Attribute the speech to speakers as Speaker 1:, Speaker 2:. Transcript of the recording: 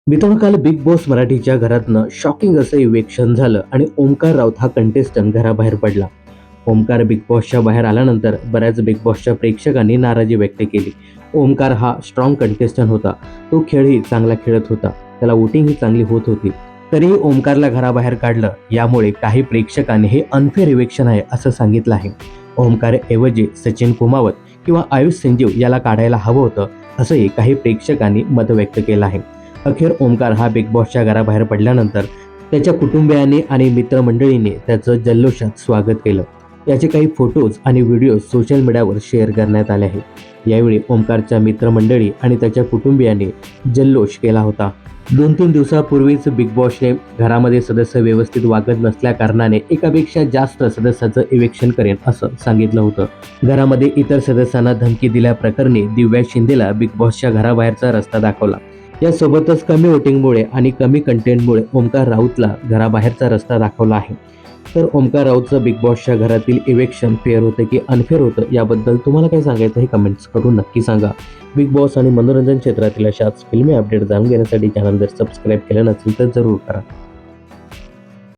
Speaker 1: मित्रांनो, काल big boss मराठीच्या घरातनं शॉकिंग असं इव्हेक्शन झालं आणि ओमकार राऊत हा कंटेस्टंट घराबाहेर पडला. ओमकार बिग बॉसच्या बाहेर आल्यानंतर बऱ्याच बिग बॉसच्या प्रेक्षकांनी नाराजी व्यक्त केली. ओमकार हा स्ट्रॉंग कंटेस्टंट होता. तो खेळही चांगला खेळत होता. त्याला वोटिंगही चांगली होत होती. तरीही ओमकारला घराबाहेर काढलं. यामुळे काही प्रेक्षकांनी हे अनफेअर इव्हेक्शन आहे असं सांगितलं आहे. ओमकार ऐवजी सचिन कुमावत किंवा आयुष संजीव याला काढायला हवं होतं असंही काही प्रेक्षकांनी मत व्यक्त केलं आहे. अखेर ओमकार हा बिग बॉसच्या घराबाहेर पडल्यानंतर त्याच्या कुटुंबियांनी आणि मित्रमंडळींनी त्याचं जल्लोषात स्वागत केलं. याचे काही फोटोज आणि व्हिडिओ सोशल मीडियावर शेअर करण्यात आले आहेत. यावेळी ओमकारच्या मित्रमंडळी आणि त्याच्या कुटुंबियांनी जल्लोष केला होता. 2-3 दिवसापूर्वीच बिग बॉसने घरामध्ये सदस्य व्यवस्थित वागत नसल्या कारणाने एकापेक्षा जास्त सदस्याचं इव्हेक्शन करेन असं सांगितलं होतं. घरामध्ये इतर सदस्यांना धमकी दिल्याप्रकरणी दिव्या शिंदेला बिग बॉसच्या घराबाहेरचा रस्ता दाखवला. यासोबतच कमी वोटिंगमुळे आणि कमी कंटेंटमुळे ओमकार राऊतला घराबाहेरचा रस्ता दाखवला आहे. तर ओमकार राऊतचं बिग बॉसच्या घरातील इव्हेक्शन फेअर होतं की अनफेअर होतं याबद्दल तुम्हाला काय सांगायचं हे कमेंट्स करून नक्की सांगा. बिग बॉस आणि मनोरंजन क्षेत्रातील अशाच फिल्मी अपडेट जाणून घेण्यासाठी चॅनल जर सबस्क्राईब केलं नसेल तर जरूर करा.